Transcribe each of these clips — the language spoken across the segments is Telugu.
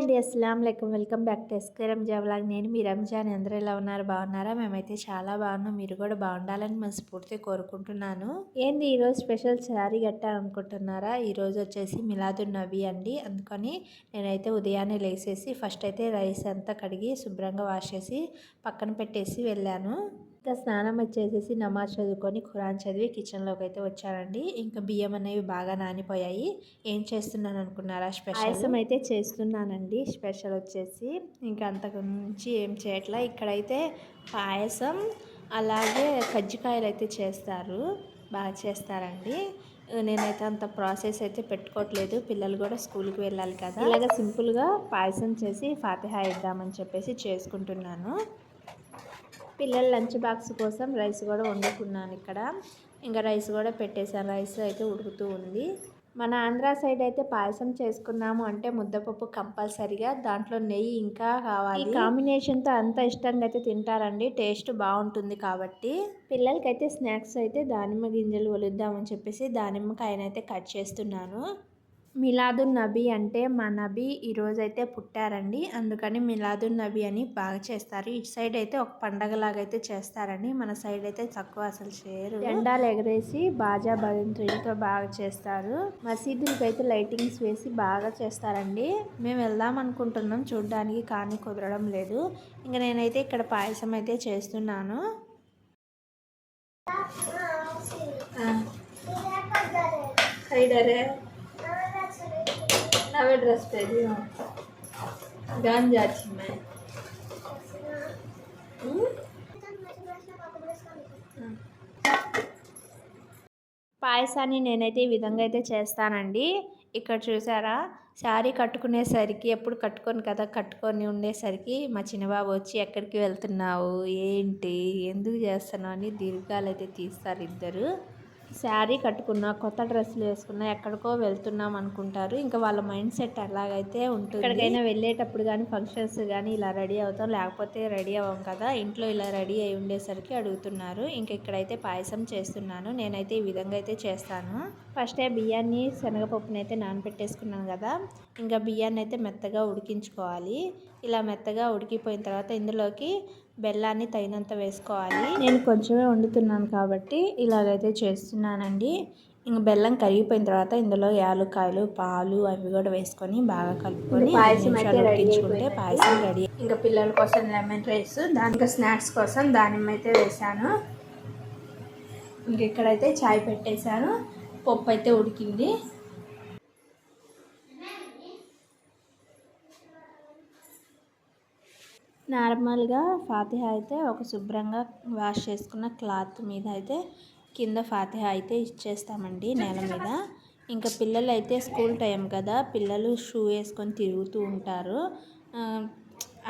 అండి, అస్సలాముఅలైకుం. Welcome back to SK Ramzan vlog. నేను మీ రంజాన్. అందరూ ఎలా ఉన్నారు? బాగున్నారా? మేమైతే చాలా బాగున్నాం. మీరు కూడా బాగుండాలని మనస్ఫూర్తిగా కోరుకుంటున్నాను. ఏంది ఈరోజు స్పెషల్ శారీ కట్టాలనుకుంటున్నారా? ఈరోజు వచ్చేసి మిలాదున్ నబీ అండి. అందుకని నేనైతే ఉదయాన్నే లేసేసి ఫస్ట్ అయితే రైస్ అంతా కడిగి శుభ్రంగా వాష్ చేసి పక్కన పెట్టేసి వెళ్ళాను. ఇంకా స్నానం వచ్చేసేసి నమాజ్ చదువుకొని ఖురాన్ చదివి కిచెన్లోకి అయితే వచ్చానండి. ఇంకా బియ్యం అనేవి బాగా నానిపోయాయి. ఏం చేస్తున్నాను అనుకున్నారా? పాయసం అయితే చేస్తున్నానండి. స్పెషల్ వచ్చేసి ఇంకా అంతకు మించి ఏం చేయట్లా. ఇక్కడైతే పాయసం అలాగే కజ్జికాయలు అయితే చేస్తారు, బాగా చేస్తారండి. నేనైతే అంత ప్రాసెస్ అయితే పెట్టుకోవట్లేదు, పిల్లలు కూడా స్కూల్కి వెళ్ళాలి కదా. ఇలాగ సింపుల్గా పాయసం చేసి ఫాతిహా ఇద్దామని చెప్పేసి చేసుకుంటున్నాను. పిల్లల లంచ్ బాక్స్ కోసం రైస్ కూడా వండుకున్నాను ఇక్కడ. ఇంకా రైస్ కూడా పెట్టేశాను. రైస్ అయితే ఉడుకుతూ ఉంది. మన ఆంధ్ర సైడ్ అయితే పాయసం చేసుకున్నాము అంటే ముద్దపప్పు కంపల్సరిగా, దాంట్లో నెయ్యి ఇంకా కావాలి. ఈ కాంబినేషన్తో అంత ఇష్టంగా అయితే తింటారండి, టేస్ట్ బాగుంటుంది కాబట్టి. పిల్లలకైతే స్నాక్స్ అయితే దానిమ్మ గింజలు ఒలుద్దామని చెప్పేసి దానిమ్మకాయనైతే కట్ చేస్తున్నాను. మిలాదున్ నబీ అంటే మా నబీ ఈరోజైతే పుట్టారండి, అందుకని మిలాదున్ నబీ అని బాగా చేస్తారు. ఇటు సైడ్ అయితే ఒక పండగలాగైతే చేస్తారండి, మన సైడ్ అయితే తక్కువ అసలు చేయరు. జెండాలు ఎగరేసి బాజా భజంత్రీలతో బాగా చేస్తారు. మసీదులకి అయితే లైటింగ్స్ వేసి బాగా చేస్తారండి. మేము వెళ్దాం అనుకుంటున్నాం చూడడానికి, కానీ కుదరడం లేదు. ఇంకా నేనైతే ఇక్కడ పాయసం అయితే చేస్తున్నాను. नवे ड्रेस पहनी हूँ, गान जाती मैं। పాయసాన్ని నేనైతే ఈ విధంగా అయితే చేస్తానండి. ఇక్కడ చూసారా, శారీ కట్టుకునేసరికి ఎప్పుడు కట్టుకొని కదా, కట్టుకొని ఉండేసరికి మా చిన్నబాబు వచ్చి ఎక్కడికి వెళ్తున్నావు, ఏంటి, ఎందుకు చేస్తున్నావు అని దీర్ఘాలు అయితే తీస్తారు ఇద్దరు. శారీ కట్టుకున్నా, కొత్త డ్రెస్సులు వేసుకున్నా ఎక్కడికో వెళ్తున్నాం అనుకుంటారు. ఇంకా వాళ్ళ మైండ్ సెట్ అలాగైతే ఉంటుంది. ఎక్కడికైనా వెళ్ళేటప్పుడు కానీ ఫంక్షన్స్ కానీ ఇలా రెడీ అవుతాం, లేకపోతే రెడీ అవ్వం కదా. ఇంట్లో ఇలా రెడీ అయి ఉండేసరికి అడుగుతున్నారు. ఇంకా ఇక్కడైతే పాయసం చేస్తున్నాను. నేనైతే ఈ విధంగా అయితే చేస్తాను. ఫస్టే బియ్యాన్ని శనగపప్పుని అయితే నానబెట్టేసుకున్నాను కదా. ఇంకా బియ్యాన్ని అయితే మెత్తగా ఉడికించుకోవాలి. ఇలా మెత్తగా ఉడికిపోయిన తర్వాత ఇందులోకి బెల్లాన్ని తగినంత వేసుకోవాలి. నేను కొంచెమే వండుతున్నాను కాబట్టి ఇలాగైతే చేస్తున్నానండి. ఇంక బెల్లం కరిగిపోయిన తర్వాత ఇందులో యాలక్కాయలు, పాలు అవి కూడా వేసుకొని బాగా కలుపుకొని పాయసం అయితే ఉడికించుకుంటే పాయసం రెడీ. ఇంకా పిల్లల కోసం లెమన్ రైస్, దానికి స్నాక్స్ కోసం దానిమ్మ అయితే వేసాను. ఇంక ఇక్కడైతే చాయ్ పెట్టేశాను. పప్పు అయితే ఉడికింది. నార్మల్గా ఫాతిహా అయితే ఒక శుభ్రంగా వాష్ చేసుకున్న క్లాత్ మీద అయితే కింద ఫాతిహా అయితే ఇచ్చేస్తామండి నేల మీద. ఇంకా పిల్లలు అయితే స్కూల్ టైం కదా, పిల్లలు షూ వేసుకొని తిరుగుతూ ఉంటారు.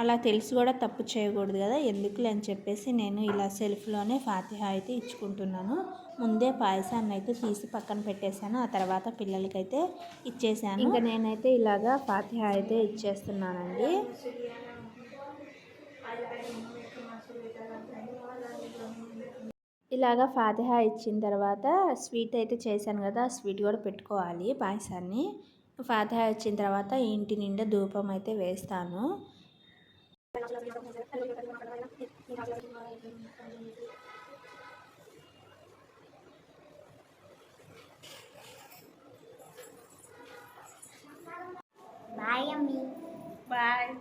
అలా తెలిసి కూడా తప్పు చేయకూడదు కదా, ఎందుకులే అని చెప్పేసి నేను ఇలా సెల్ఫ్లోనే ఫాతిహా అయితే ఇచ్చుకుంటున్నాను. ముందే పాయసాన్ని అయితే తీసి పక్కన పెట్టేశాను, ఆ తర్వాత పిల్లలకైతే ఇచ్చేసాను. ఇంకా నేనైతే ఇలాగా ఫాతిహా అయితే ఇచ్చేస్తున్నానండి. ఇలాగా ఫాతిహా ఇచ్చిన తర్వాత స్వీట్ అయితే చేశాను కదా, స్వీట్ కూడా పెట్టుకోవాలి పాయసాన్ని. ఫాతిహా ఇచ్చిన తర్వాత ఇంటి నిండా ధూపం అయితే వేస్తాను. బాయ్ అమ్మీ, బాయ్.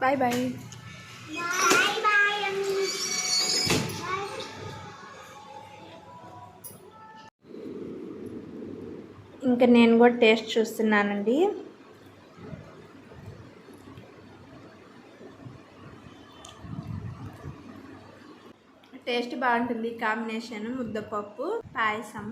Bye bye. ఇంకా నేను కూడా టేస్ట్ చూస్తున్నానండి. టేస్ట్ బాగుంటుంది కాంబినేషన్, ముద్దపప్పు పాయసం.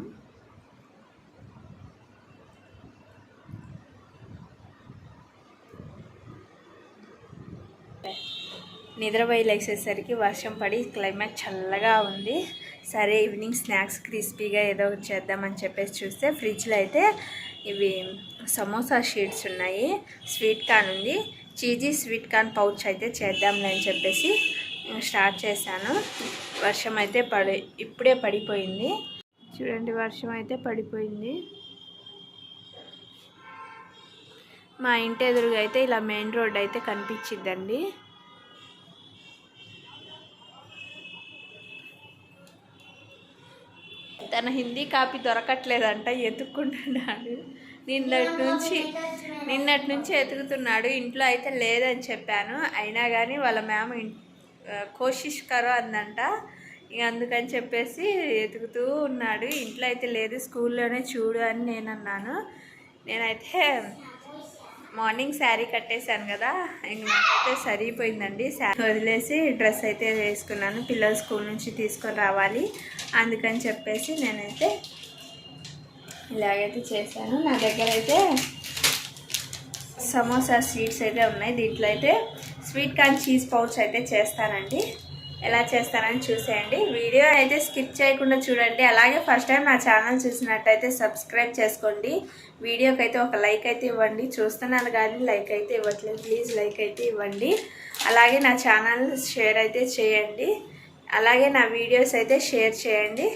నిద్రపోయి లేచేసరికి వర్షం పడి క్లైమేట్ చల్లగా ఉంది. సరే ఈవినింగ్ స్నాక్స్ క్రిస్పీగా ఏదో ఒకటి చేద్దామని చెప్పేసి చూస్తే ఫ్రిడ్జ్లో అయితే ఇవి సమోసా షీట్స్ ఉన్నాయి, స్వీట్ కార్న్ ఉంది. చీజీ స్వీట్ కార్న్ పౌచ్ అయితే చేద్దాంలే అని చెప్పేసి స్టార్ట్ చేశాను. వర్షం అయితే ఇప్పుడే పడిపోయింది. చూడండి, వర్షం అయితే పడిపోయింది. మా ఇంటి ఎదురుగా అయితే ఇలా మెయిన్ రోడ్ అయితే కనిపించిద్దండి. తన హిందీ కాపీ దొరకట్లేదంట, ఎత్తుక్కుంటున్నాడు. నిన్నటి నుంచి ఎతుకుతున్నాడు. ఇంట్లో అయితే లేదని చెప్పాను, అయినా కానీ వాళ్ళ మ్యామ్ కోషిష్ కరో అందంట. ఇక అందుకని చెప్పేసి ఎతుకుతూ ఉన్నాడు. ఇంట్లో అయితే లేదు, స్కూల్లోనే చూడు అని నేను అన్నాను. నేనైతే మార్నింగ్ శారీ కట్టేశాను కదా, ఇంక నాకైతే సరిపోయిందండి. శారీ వదిలేసి డ్రెస్ అయితే వేసుకున్నాను. పిల్లలు స్కూల్ నుంచి తీసుకొని రావాలి, అందుకని చెప్పేసి నేనైతే ఇలాగైతే చేశాను. నా దగ్గర అయితే సమోసా స్వీట్స్ అయితే ఉన్నాయి. దీంట్లో అయితే స్వీట్ కార్న్ చీజ్ పౌచ్ అయితే చేస్తానండి. ఎలా చేస్తానని చూసేయండి. వీడియో అయితే స్కిప్ చేయకుండా చూడండి. అలాగే ఫస్ట్ టైం నా ఛానల్ చూసినట్టయితే సబ్స్క్రైబ్ చేసుకోండి. వీడియోకి అయితే ఒక లైక్ అయితే ఇవ్వండి. చూస్తున్నాను కానీ లైక్ అయితే ఇవ్వట్లేదు, ప్లీజ్ లైక్ అయితే ఇవ్వండి. అలాగే నా ఛానల్ షేర్ అయితే చేయండి. అలాగే నా వీడియోస్ అయితే షేర్ చేయండి.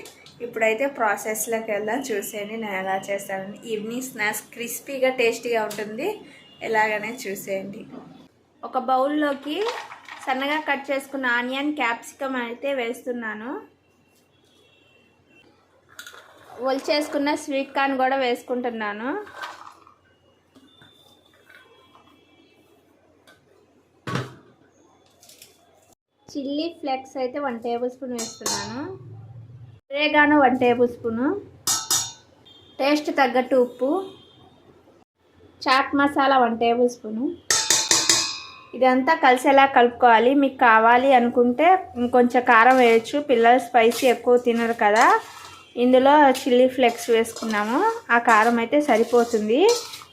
ఇప్పుడైతే ప్రాసెస్లోకి వెళ్దాం, చూసేయండి నేను ఎలా చేస్తానని. ఈవినింగ్ స్నాక్స్ క్రిస్పీగా టేస్టీగా ఉంటుంది, ఎలాగనే చూసేయండి. ఒక బౌల్లోకి సన్నగా కట్ చేసుకున్న ఆనియన్, క్యాప్సికమ్ అయితే వేస్తున్నాను. ఒలిచేసుకున్న స్వీట్ కార్న్ కూడా వేసుకుంటున్నాను. చిల్లీ ఫ్లేక్స్ అయితే 1 టేబుల్ స్పూన్ వేస్తున్నాను. రేగాను 1 టేబుల్ స్పూను, టేస్ట్ తగ్గట్టు ఉప్పు, చాట్ మసాలా 1 టేబుల్ స్పూను. ఇదంతా కలిసేలా కలుపుకోవాలి. మీకు కావాలి అనుకుంటే ఇంకొంచెం కారం వేయచ్చు, పిల్లలు స్పైసీ ఎక్కువ తినరు కదా. ఇందులో చిల్లీ ఫ్లేక్స్ వేసుకున్నాము, ఆ కారం అయితే సరిపోతుంది.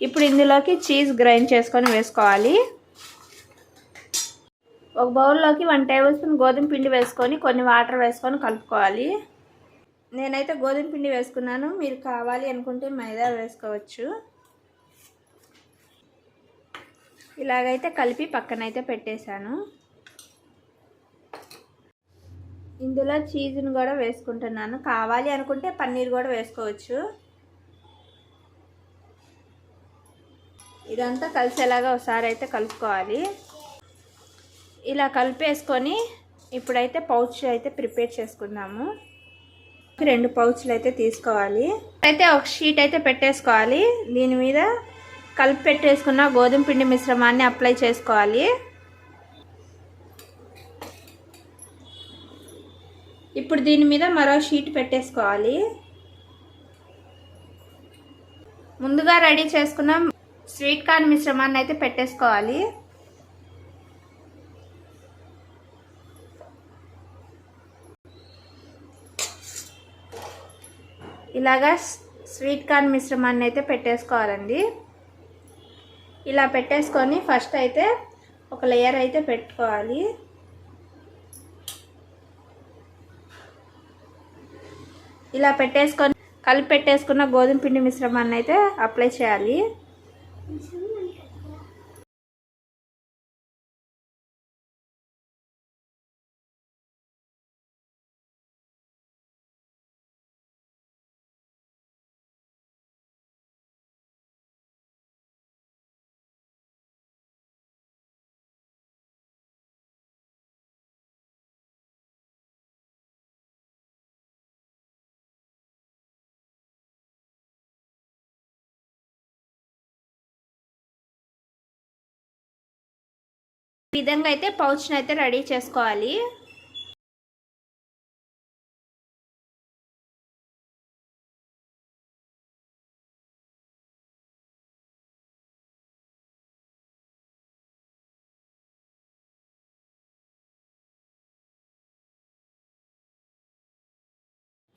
ఇప్పుడు ఇందులోకి చీజ్ గ్రైండ్ చేసుకొని వేసుకోవాలి. ఒక బౌల్లోకి 1 టేబుల్ స్పూన్ గోధుమ పిండి వేసుకొని కొన్ని వాటర్ వేసుకొని కలుపుకోవాలి. నేనైతే గోధుమ పిండి వేసుకున్నాను, మీరు కావాలి అనుకుంటే మైదా వేసుకోవచ్చు. ఇలాగైతే కలిపి పక్కనైతే పెట్టేశాను. ఇందులో చీజ్ను కూడా వేసుకుంటున్నాను, కావాలి అనుకుంటే పన్నీర్ కూడా వేసుకోవచ్చు. ఇదంతా కలిసేలాగా ఒకసారి అయితే కలుపుకోవాలి. ఇలా కలిపేసుకొని ఇప్పుడైతే పౌచ్ అయితే ప్రిపేర్ చేసుకుందాము. 2 పౌచ్లు అయితే తీసుకోవాలి. అయితే ఒక షీట్ అయితే పెట్టేసుకోవాలి. దీని మీద కలిపి పెట్టేసుకున్న గోధుమ పిండి మిశ్రమాన్ని అప్లై చేసుకోవాలి. ఇప్పుడు దీని మీద మరో షీట్ పెట్టేసుకోవాలి. ముందుగా రెడీ చేసుకున్న స్వీట్ కార్న్ మిశ్రమాన్ని అయితే పెట్టేసుకోవాలి. ఇలాగా స్వీట్ కార్న్ మిశ్రమాన్ని అయితే పెట్టేసుకోవాలండి. ఇలా పెట్టేసుకొని ఫస్ట్ అయితే ఒక లేయర్ అయితే పెట్టుకోవాలి. ఇలా పెట్టేసుకొని కలిపి పెట్టేసుకున్న గోధుమ పిండి మిశ్రమాన్ని అయితే అప్లై చేయాలి. ఈ విధంగా అయితే పౌచ్ని అయితే రెడీ చేసుకోవాలి.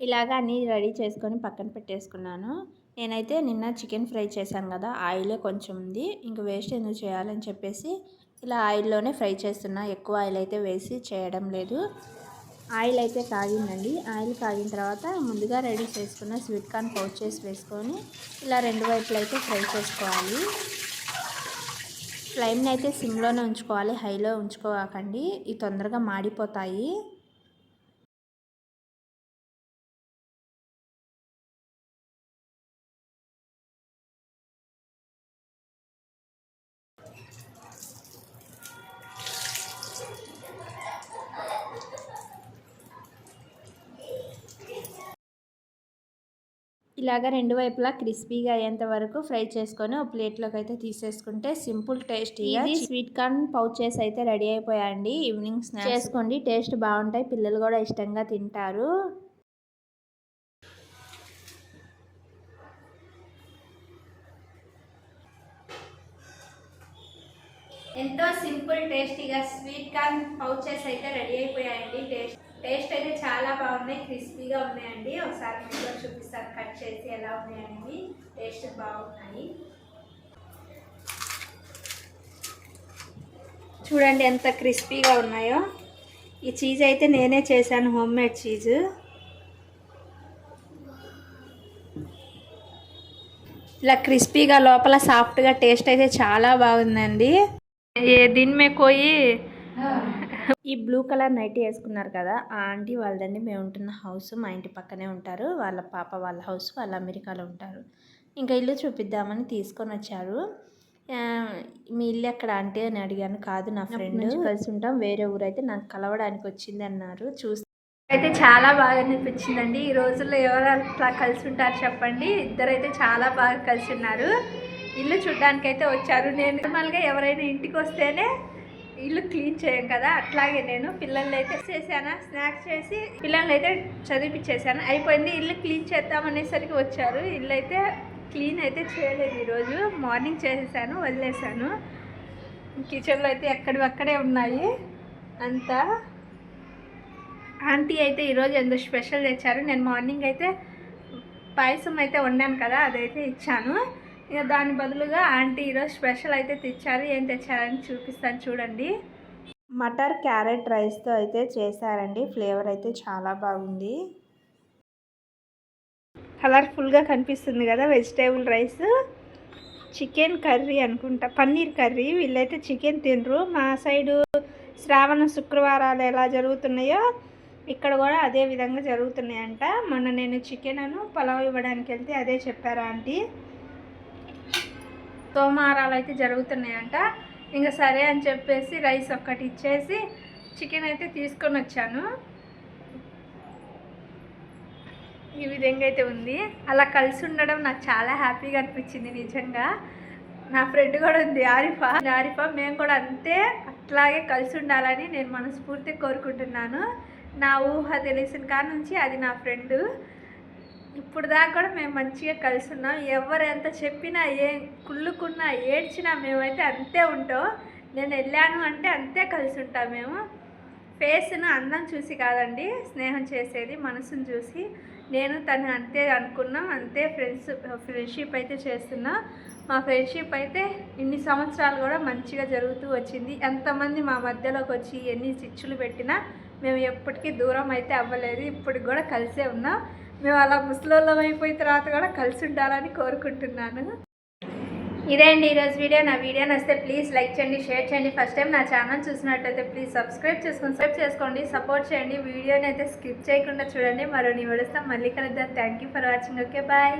ఇలాగా అన్నీ రెడీ చేసుకొని పక్కన పెట్టేసుకున్నాను. నేనైతే నిన్న చికెన్ ఫ్రై చేశాను కదా, ఆయిలే కొంచెం ఉంది, ఇంక వేస్ట్ ఎందుకు చేయాలని చెప్పేసి ఇలా ఆయిల్లోనే ఫ్రై చేస్తున్నా. ఎక్కువ ఆయిల్ అయితే వేసి చేయడం లేదు. ఆయిల్ అయితే కాగిందండి. ఆయిల్ కాగిన తర్వాత ముందుగా రెడీ చేసుకున్న స్వీట్ కార్న్ పౌచెస్ వేసుకొని ఇలా 2 వైపులు అయితే ఫ్రై చేసుకోవాలి. ఫ్లేమ్ని అయితే సిమ్లోనే ఉంచుకోవాలి, హైలో ఉంచుకోకండి, ఇవి తొందరగా మాడిపోతాయి. ఇలాగ రెండు వైపులా క్రిస్పీగా అయ్యేంత వరకు ఫ్రై చేసుకొని ఒక ప్లేట్లోకి అయితే తీసేసుకుంటే సింపుల్ టేస్టీగా స్వీట్ కార్న్ పౌచెస్ అయితే రెడీ అయిపోయాయండి. ఈవినింగ్ స్నాక్స్ చేసుకోండి, టేస్ట్ బాగుంటాయి, పిల్లలు కూడా ఇష్టంగా తింటారు. ఎంతో సింపుల్ టేస్టీగా స్వీట్ కార్న్ పౌచెస్ అయితే రెడీ అయిపోయాయండి. టేస్ట్ అయితే చాలా బాగున్నాయి, క్రిస్పీగా ఉన్నాయండి. ఒకసారి మీకు చూపిస్తాను కట్ చేసి ఎలా ఉన్నాయనేవి. టేస్ట్ బాగున్నాయి. చూడండి ఎంత క్రిస్పీగా ఉన్నాయో. ఈ చీజ్ అయితే నేనే చేశాను, హోమ్ మేడ్ చీజ్. ఇలా క్రిస్పీగా లోపల సాఫ్ట్గా టేస్ట్ అయితే చాలా బాగుందండి. దీని మీద పోయి ఈ బ్లూ కలర్ నైటీ వేసుకున్నారు కదా, ఆ ఆంటీ వాళ్ళదండి. మేము ఉంటున్న హౌస్ మా ఇంటి పక్కనే ఉంటారు. వాళ్ళ పాప వాళ్ళ హౌస్, వాళ్ళు అమెరికాలో ఉంటారు. ఇంకా ఇల్లు చూపిద్దామని తీసుకొని వచ్చారు. మీ ఇల్లు ఎక్కడ అంటే అని అడిగాను. కాదు, నా ఫ్రెండ్ కలిసి ఉంటాం, వేరే ఊరైతే నాకు కలవడానికి వచ్చింది అన్నారు. అయితే చాలా బాగా అనిపించిందండి. ఈ రోజుల్లో ఎవరు అట్లా కలిసి ఉంటారు చెప్పండి. ఇద్దరైతే చాలా బాగా కలిసి ఉన్నారు. ఇల్లు చూడ్డానికి అయితే వచ్చారు. నేను నార్మల్గా ఎవరైనా ఇంటికి వస్తేనే ఇల్లు క్లీన్ చేయం కదా, అట్లాగే నేను పిల్లల్ని అయితే చేశాను, స్నాక్స్ చేసి పిల్లల్ని అయితే చదివిపించేసాను, అయిపోయింది. ఇల్లు క్లీన్ చేద్దామనేసరికి వచ్చారు. ఇల్లు అయితే క్లీన్ అయితే చేయలేదు ఈరోజు. మార్నింగ్ చేసేసాను, వదిలేసాను. కిచెన్లో అయితే ఎక్కడివక్కడే ఉన్నాయి అంతా. ఆంటీ అయితే ఈరోజు ఎంతో స్పెషల్ తెచ్చారు. నేను మార్నింగ్ అయితే పాయసం అయితే వండాను కదా, అదైతే ఇచ్చాను. ఇక దాని బదులుగా ఆంటీ ఈరోజు స్పెషల్ అయితే తెచ్చారు. ఏం తెచ్చారని చూపిస్తాను చూడండి. మటర్ క్యారెట్ రైస్తో అయితే చేశారండి. ఫ్లేవర్ అయితే చాలా బాగుంది, కలర్ఫుల్గా కనిపిస్తుంది కదా. వెజిటేబుల్ రైస్, చికెన్ కర్రీ అనుకుంటా, పన్నీర్ కర్రీ. వీళ్ళైతే చికెన్ తినరు. మా సైడు శ్రావణ శుక్రవారాలు ఎలా జరుగుతున్నాయో ఇక్కడ కూడా అదే విధంగా జరుగుతున్నాయంట. మొన్న నేను చికెన్ పలావ్ ఇవ్వడానికి వెళ్తే అదే చెప్పారు ఆంటీ. సోమవారాలు అయితే జరుగుతున్నాయంట. ఇంకా సరే అని చెప్పేసి రైస్ ఒక్కటి ఇచ్చేసి చికెన్ అయితే తీసుకొని వచ్చాను. ఈ విధంగా అయితే ఉంది. అలా కలిసి ఉండడం నాకు చాలా హ్యాపీగా అనిపించింది నిజంగా. నా ఫ్రెండ్ కూడా ఉంది, ఆరిఫా. మేము కూడా అంతే, అట్లాగే కలిసి ఉండాలని నేను మనస్ఫూర్తిగా కోరుకుంటున్నాను. నా ఊహ తెలిసిన కాడ నుంచి అది నా ఫ్రెండు. ఇప్పుడు దాకా కూడా మేము మంచిగా కలిసి ఉన్నాం. ఎవరు ఎంత చెప్పినా, కుళ్ళుకున్నా, ఏడ్చినా మేమైతే అంతే ఉంటాం. నేను వెళ్ళాను అంటే అంతే కలిసి ఉంటాం మేము. ఫేస్ను అందం చూసి కాదండి స్నేహం చేసేది, మనసును చూసి. నేను తను అంతే అనుకున్నాం, అంతే ఫ్రెండ్షిప్ అయితే చేస్తున్నాం. మా ఫ్రెండ్షిప్ అయితే ఇన్ని సంవత్సరాలు కూడా మంచిగా జరుగుతూ వచ్చింది. ఎంతమంది మా మధ్యలోకి వచ్చి ఎన్ని చిచ్చులు పెట్టినా మేము ఎప్పటికీ దూరం అయితే అవ్వలేదు. ఇప్పటికి కూడా కలిసే ఉన్నాం. మేము అలా ముసలోళ్ళం అయిపోయిన తర్వాత కూడా కలిసి ఉండాలని కోరుకుంటున్నాను. ఇదే అండి ఈరోజు వీడియో. నా వీడియో నచ్చితే ప్లీజ్ లైక్ చేయండి, షేర్ చేయండి. ఫస్ట్ టైం నా ఛానల్ చూసినట్టయితే ప్లీజ్ సబ్స్క్రైబ్ చేసుకోండి, సపోర్ట్ చేయండి. వీడియోని అయితే స్కిప్ చేయకుండా చూడండి. మరో నీ వడుస్తాం, మళ్ళీ కలుద్దాం. Thank you for watching. Okay, bye.